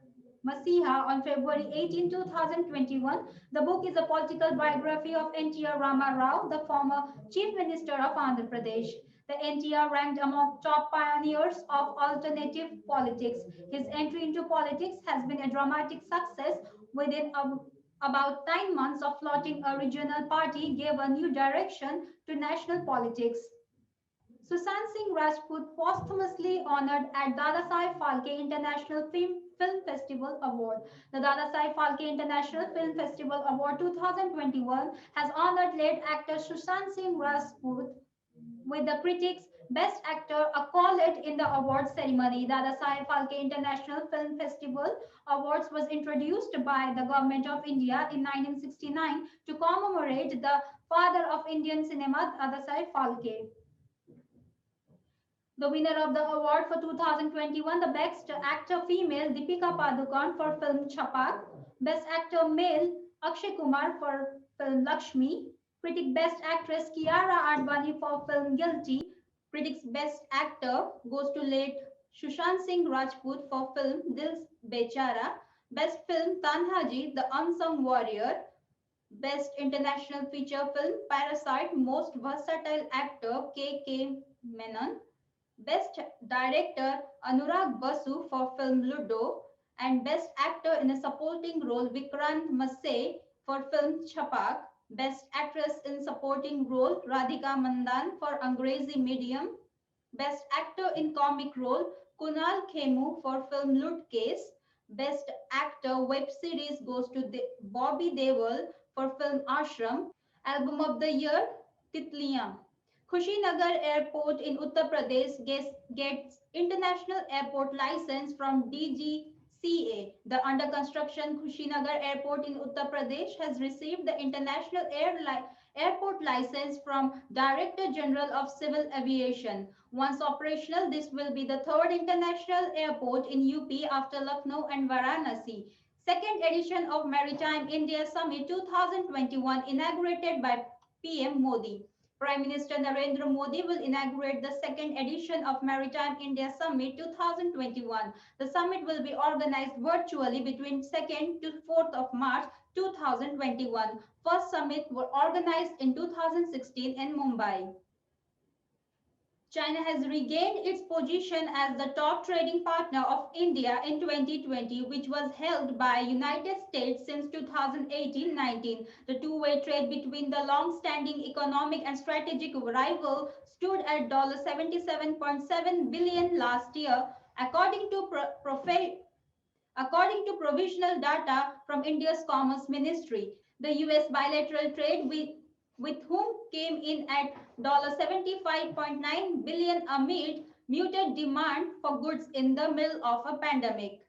Masiha, on February 18, 2021. The book is a political biography of NTR Rama Rao, the former Chief Minister of Andhra Pradesh. The NTR ranked among top pioneers of alternative politics. His entry into politics has been a dramatic success. Within about 9 months of floating a regional party, gave a new direction to national politics. Sushant Singh Rajput posthumously honored at Dadasaheb Phalke International Film Festival Award. The Dadasaheb Phalke International Film Festival Award 2021 has honored late actor Sushant Singh Rajput with the critics' Best Actor accolade in the award ceremony. Dadasaheb Phalke International Film Festival Awards was introduced by the Government of India in 1969 to commemorate the father of Indian cinema, Dadasaheb Phalke. The winner of the award for 2021, the Best Actor Female, Deepika Padukone for film Chapak, Best Actor Male, Akshay Kumar for film Lakshmi, Critic Best Actress Kiara Advani for film Guilty, Critics Best Actor goes to late Sushant Singh Rajput for film Dil Bechara, Best Film Tanhaji, The Unsung Warrior. Best International Feature Film Parasite, Most Versatile Actor K.K. Menon. Best Director Anurag Basu for film Ludo, and Best Actor in a Supporting Role Vikrant Massey for film Chapak. Best Actress in Supporting Role Radhika Mandan for Angrezi Medium. Best Actor in Comic Role Kunal Khemu for film Lut Case. Best Actor Web Series goes to Bobby Deol for film Ashram. Album of the Year Titliyan. Kushinagar Airport in Uttar Pradesh gets international airport license from DGCA. The under construction Kushinagar Airport in Uttar Pradesh has received the international airport license from Director General of Civil Aviation. Once operational, this will be the third international airport in UP after Lucknow and Varanasi. Second edition of Maritime India Summit 2021 inaugurated by PM Modi. Prime Minister Narendra Modi will inaugurate the second edition of Maritime India Summit 2021. The summit will be organized virtually between 2nd to 4th of March 2021. First summit was organized in 2016 in Mumbai. China has regained its position as the top trading partner of India in 2020, which was held by United States since 2018-19. The two-way trade between the long-standing economic and strategic rival stood at $77.7 billion last year, according to according to provisional data from India's Commerce Ministry. The US bilateral trade with whom came in at $75.9 billion amid muted demand for goods in the middle of a pandemic.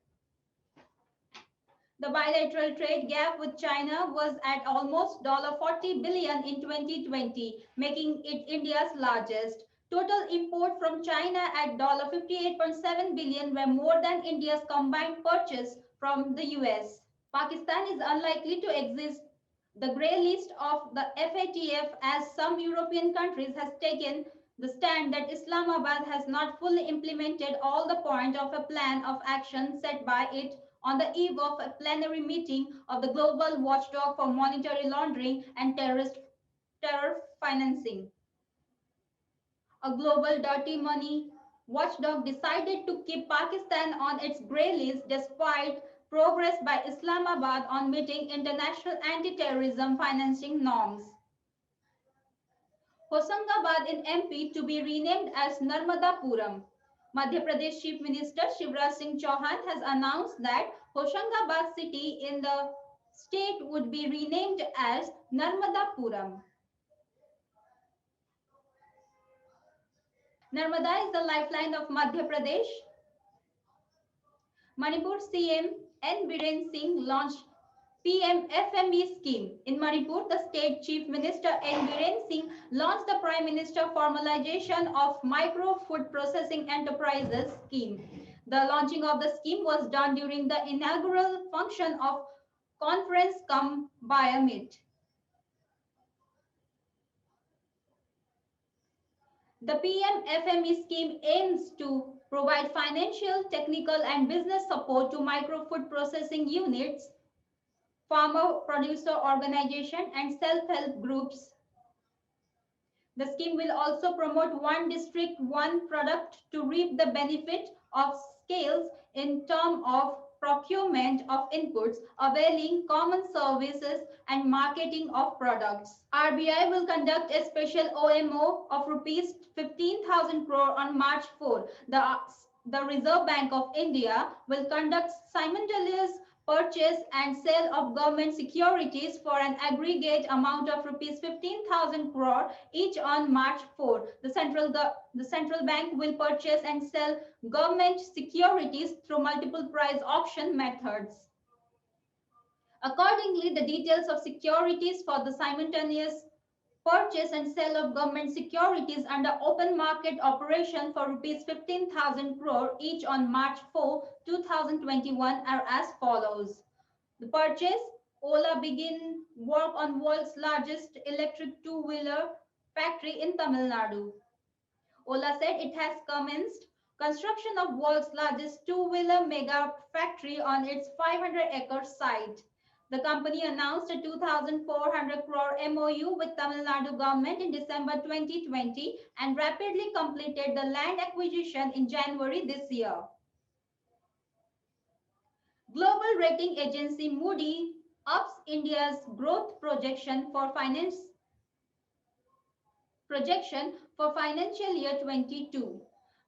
The bilateral trade gap with China was at almost $40 billion in 2020, making it India's largest. Total import from China at $58.7 billion were more than India's combined purchase from the US. Pakistan is unlikely to exist the grey list of the FATF as some European countries has taken the stand that Islamabad has not fully implemented all the points of a plan of action set by it on the eve of a plenary meeting of the Global Watchdog for Monetary Laundering and Terror Financing. A global dirty money watchdog decided to keep Pakistan on its grey list despite progress by Islamabad on meeting international anti-terrorism financing norms. Hosangabad in MP to be renamed as Narmadapuram. Madhya Pradesh Chief Minister Shivraj Singh Chauhan has announced that Hoshangabad city in the state would be renamed as Narmadapuram. Narmada is the lifeline of Madhya Pradesh. Manipur CM N. Biren Singh launched PM-FME scheme. In Manipur, the state chief minister N. Biren Singh launched the Prime Minister Formalization of Micro Food Processing Enterprises scheme. The launching of the scheme was done during the inaugural function of Conference Cum Biomit. The PM-FME scheme aims to provide financial, technical, and business support to micro food processing units, farmer producer organization, and self-help groups. The scheme will also promote one district, one product to reap the benefit of scales in terms of procurement of inputs, availing common services and marketing of products. RBI will conduct a special OMO of rupees 15,000 crore on March 4. The Reserve Bank of India will conduct simultaneous purchase and sale of government securities for an aggregate amount of rupees 15,000 crore each on March 4. The central bank will purchase and sell government securities through multiple price auction methods. Accordingly, the details of securities for the simultaneous purchase and sale of government securities under open market operation for rupees 15,000 crore each on March 4, 2021 are as follows. The purchase, Ola begin work on world's largest electric two-wheeler factory in Tamil Nadu. Ola said it has commenced construction of world's largest two-wheeler mega factory on its 500-acre site. The company announced a 2,400 crore MOU with Tamil Nadu government in December 2020 and rapidly completed the land acquisition in January this year. Global rating agency Moody ups India's growth projection for financial year 22.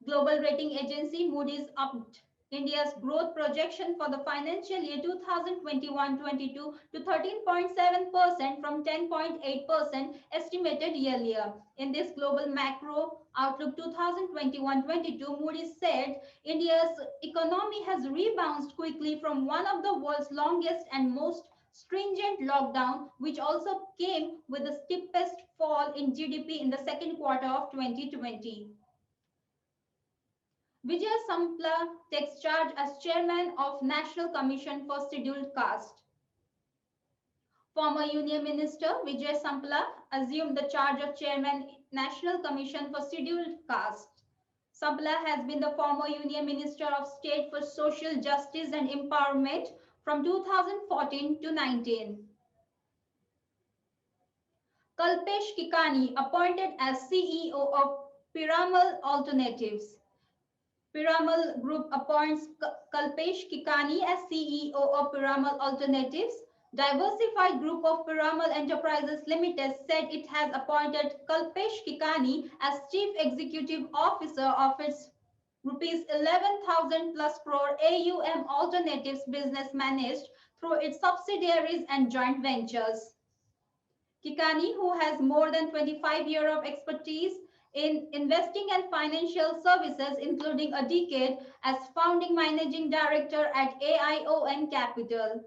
Global rating agency Moody's upped India's growth projection for the financial year 2021-22 to 13.7% from 10.8% estimated earlier. In this global macro outlook 2021-22, Moody's said India's economy has rebounded quickly from one of the world's longest and most stringent lockdown, which also came with the steepest fall in GDP in the second quarter of 2020. Vijay Sampla takes charge as chairman of National Commission for Scheduled Caste. Former Union Minister Vijay Sampla assumed the charge of chairman National Commission for Scheduled Caste. Sampla has been the former Union Minister of State for Social Justice and Empowerment from 2014 to 19. Kalpesh Kikani appointed as CEO of Piramal Alternatives. Piramal Group appoints Kalpesh Kikani as CEO of Piramal Alternatives. Diversified Group of Piramal Enterprises Limited said it has appointed Kalpesh Kikani as Chief Executive Officer of its rupees 11,000 plus crore AUM alternatives business managed through its subsidiaries and joint ventures. Kikani, who has more than 25 years of expertise in investing and financial services, including a decade as founding managing director at AION Capital.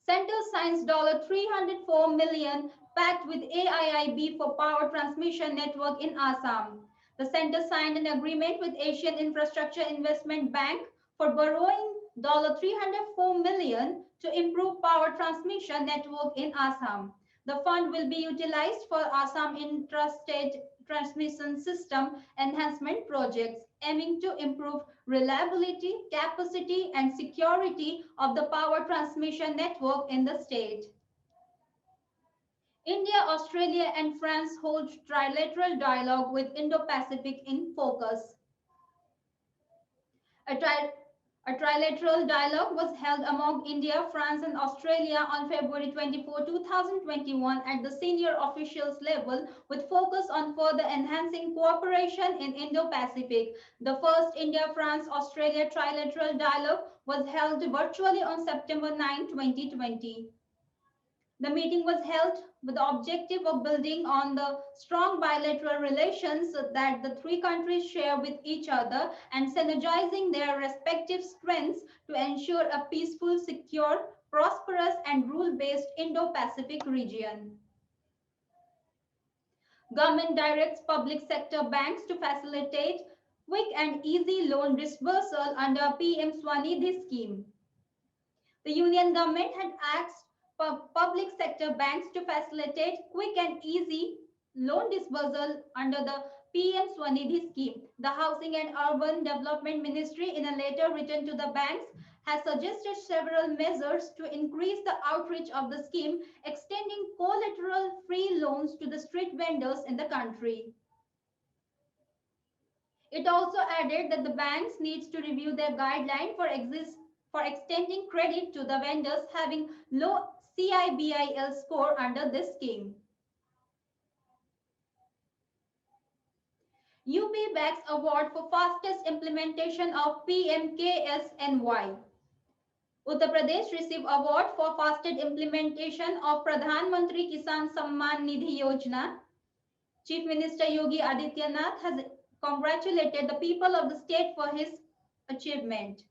Center signs $304 million pact with AIIB for power transmission network in Assam. The center signed an agreement with Asian Infrastructure Investment Bank for borrowing $304 million to improve power transmission network in Assam. The fund will be utilized for Assam intrastate transmission system enhancement projects aiming to improve reliability, capacity, and security of the power transmission network in the state. India, Australia, and France hold trilateral dialogue with Indo-Pacific in focus. A trilateral dialogue was held among India, France, and Australia on February 24, 2021 at the senior officials level with focus on further enhancing cooperation in Indo-Pacific. The first India-France-Australia trilateral dialogue was held virtually on September 9, 2020. The meeting was held with the objective of building on the strong bilateral relations that the three countries share with each other and synergizing their respective strengths to ensure a peaceful, secure, prosperous, and rule-based Indo-Pacific region. Government directs public sector banks to facilitate quick and easy loan disbursal under PM Swanidhi scheme. The Union government had asked public sector banks to facilitate quick and easy loan disbursal under the PM Swanidhi scheme. The Housing and Urban Development Ministry, in a letter written to the banks, has suggested several measures to increase the outreach of the scheme, extending collateral-free loans to the street vendors in the country. It also added that the banks need to review their guideline for extending credit to the vendors having low CIBIL score under this scheme. UP backs award for fastest implementation of PMKSNY. Uttar Pradesh received award for fastest implementation of Pradhan Mantri Kisan Samman Nidhi Yojana. Chief Minister Yogi Adityanath has congratulated the people of the state for his achievement.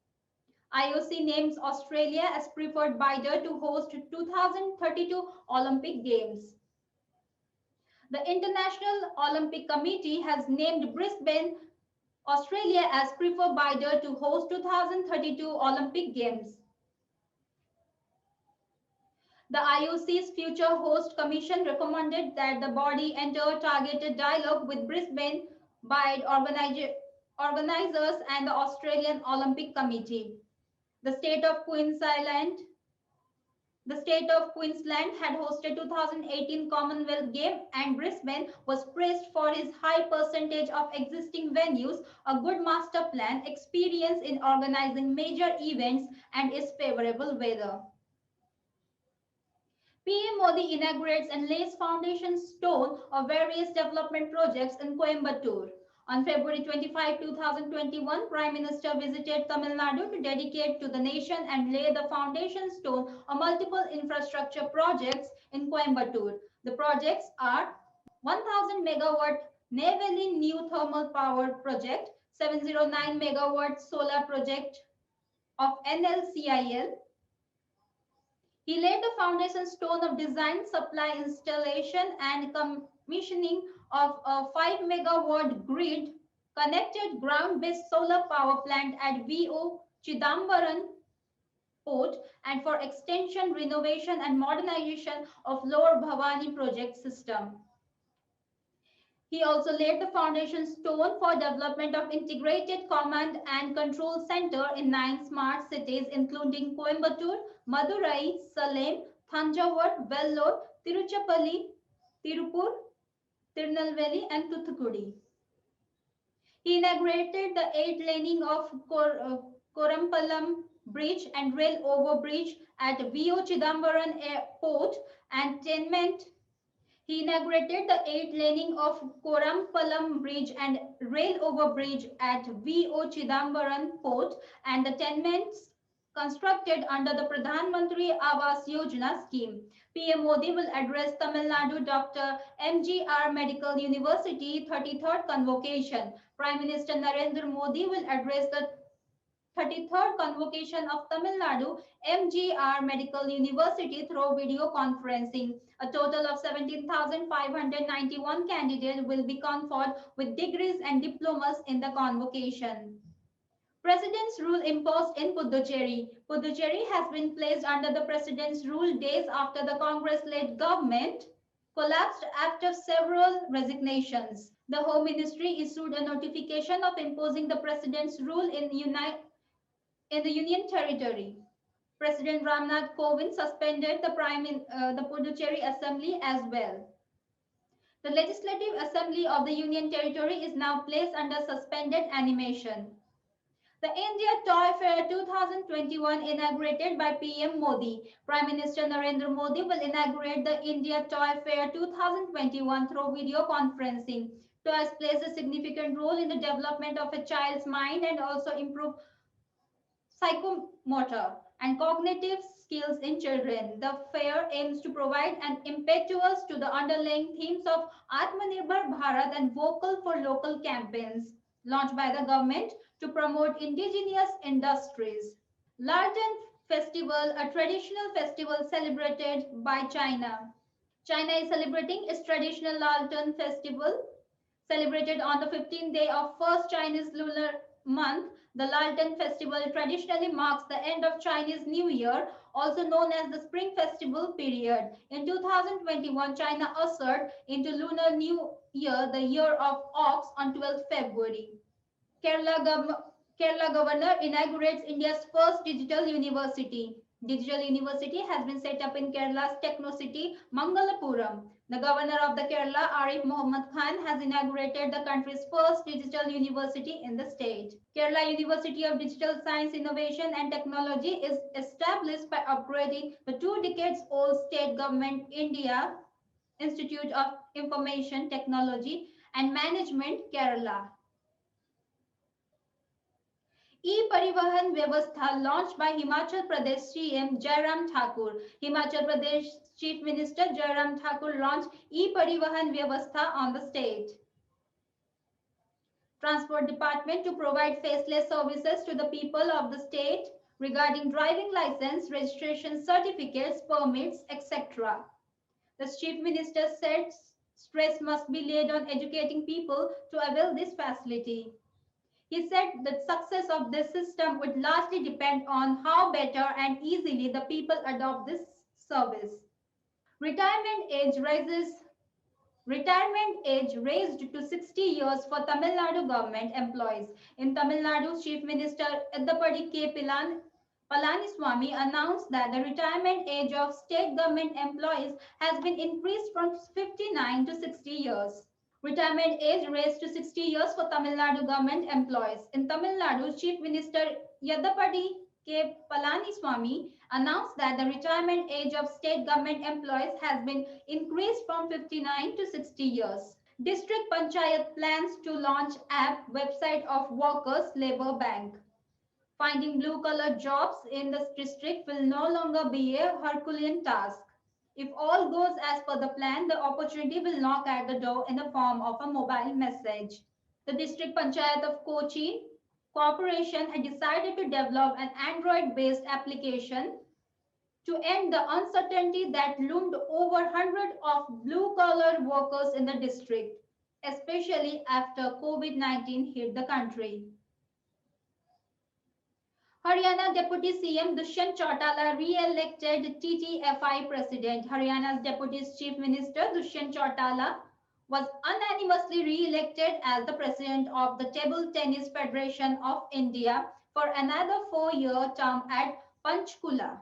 IOC names Australia as preferred bidder to host 2032 Olympic Games. The International Olympic Committee has named Brisbane, Australia as preferred bidder to host 2032 Olympic Games. The IOC's Future Host Commission recommended that the body enter targeted dialogue with Brisbane bid organizers, and the Australian Olympic Committee. The state of Queensland The state of Queensland had hosted 2018 Commonwealth Games, and Brisbane was praised for its high percentage of existing venues, a good master plan, experience in organizing major events, and its favorable weather. PM Modi inaugurates and lays foundation stone of various development projects in Coimbatore. On February 25, 2021, Prime Minister visited Tamil Nadu to dedicate to the nation and lay the foundation stone of multiple infrastructure projects in Coimbatore. The projects are 1000 megawatt Neyveli new thermal power project, 709 megawatt solar project of NLCIL. He laid the foundation stone of design, supply, installation, and commissioning of a 5 megawatt grid connected ground based solar power plant at VO Chidambaran Port, and for extension, renovation, and modernization of Lower Bhavani project system. He also laid the foundation stone for development of integrated command and control center in 9 smart cities, including Coimbatore, Madurai, Salem, Thanjavur, Vellore, Tiruchirappalli, Tirupur, Tirunelveli, and Thoothukudi. He inaugurated the 8 laning of Korampalam Bridge and rail over bridge at VO Chidambaran Airport and Tenment. He inaugurated the 8 laning of Korampalam Bridge and rail over bridge at VO Chidambaran Port and the tenements constructed under the Pradhan Mantri Awas Yojana scheme. PM Modi will address Tamil Nadu Dr. MGR Medical University 33rd convocation. Prime Minister Narendra Modi will address the 33rd convocation of Tamil Nadu MGR Medical University through video conferencing. A total of 17,591 candidates will be conferred with degrees and diplomas in the convocation. President's rule imposed in Puducherry. Puducherry has been placed under the President's rule days after the Congress-led government collapsed after several resignations. The Home Ministry issued a notification of imposing the President's rule in the Union Territory. President Ramnath Kovind suspended the Puducherry Assembly as well. The Legislative Assembly of the Union Territory is now placed under suspended animation. The India Toy Fair 2021 inaugurated by PM Modi. Prime Minister Narendra Modi will inaugurate the India Toy Fair 2021 through video conferencing. Toys plays a significant role in the development of a child's mind and also improve psychomotor and cognitive skills in children. The fair aims to provide an impetus to the underlying themes of Atmanirbhar Bharat and Vocal for Local campaigns launched by the government to promote indigenous industries. Lantern Festival, a traditional festival celebrated by China. China is celebrating its traditional Lantern Festival celebrated on the 15th day of first Chinese lunar month. The Lantern Festival traditionally marks the end of Chinese New Year, also known as the Spring Festival period. In 2021, China ushered into Lunar New Year, the year of Ox, on 12th February. Kerala governor inaugurates India's first digital university. Digital University has been set up in Kerala's techno city, Mangalapuram. The governor of the Kerala, Arif Mohammad Khan, has inaugurated the country's first digital university in the state. Kerala University of Digital Science, Innovation and Technology is established by upgrading the 2 decades old state government India Institute of Information Technology and Management, Kerala. E-Parivahan Vyavastha launched by Himachal Pradesh CM Jairam Thakur. Himachal Pradesh Chief Minister Jairam Thakur launched E-Parivahan Vyavastha on the state. Transport Department to provide faceless services to the people of the state regarding driving license, registration certificates, permits, etc. The Chief Minister said stress must be laid on educating people to avail this facility. He said the success of this system would largely depend on how better and easily the people adopt this service. Retirement age rises Retirement age raised to 60 years for Tamil Nadu government employees. In Tamil Nadu, Chief Minister Edappadi K. Palaniswamy announced that the retirement age of state government employees has been increased from 59 to 60 years. Retirement age raised to 60 years for Tamil Nadu government employees. In Tamil Nadu, Chief Minister Yadappadi K. Palaniswamy announced that the retirement age of state government employees has been increased from 59 to 60 years. District Panchayat plans to launch app website of Workers Labour Bank. Finding blue-collar jobs in this district will no longer be a Herculean task. If all goes as per the plan, the opportunity will knock at the door in the form of a mobile message. The District Panchayat of Kochi Corporation had decided to develop an Android-based application to end the uncertainty that loomed over hundreds of blue-collar workers in the district, especially after COVID-19 hit the country. Haryana Deputy CM Dushyant Chautala re-elected TTFI President. Haryana's Deputy Chief Minister Dushyant Chautala was unanimously re-elected as the President of the Table Tennis Federation of India for another 4-year term at Panchkula.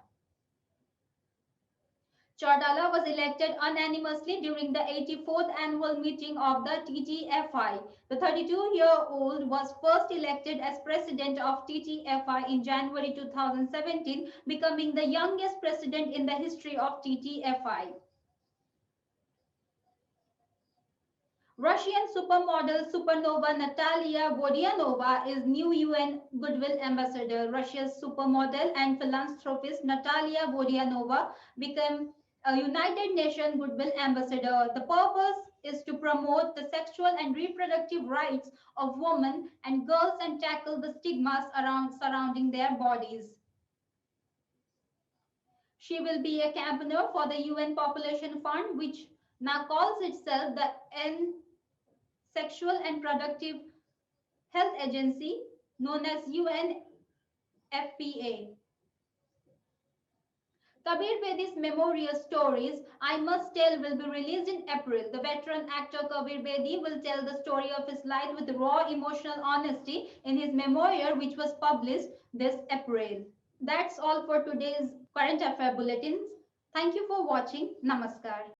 Chautala was elected unanimously during the 84th annual meeting of the TTFI. The 32-year-old was first elected as president of TTFI in January 2017, becoming the youngest president in the history of TTFI. Russian supermodel supernova Natalia Vodianova is new UN Goodwill Ambassador. Russia's supermodel and philanthropist Natalia Vodianova became a United Nations Goodwill Ambassador. The purpose is to promote the sexual and reproductive rights of women and girls and tackle the stigmas surrounding their bodies. She will be a campaigner for the UN Population Fund, which now calls itself the Sexual and Reproductive Health Agency, known as UNFPA. Kabir Bedi's memorial stories, I Must Tell, will be released in April. The veteran actor Kabir Bedi will tell the story of his life with raw emotional honesty in his memoir, which was published this April. That's all for today's current affair bulletins. Thank you for watching. Namaskar.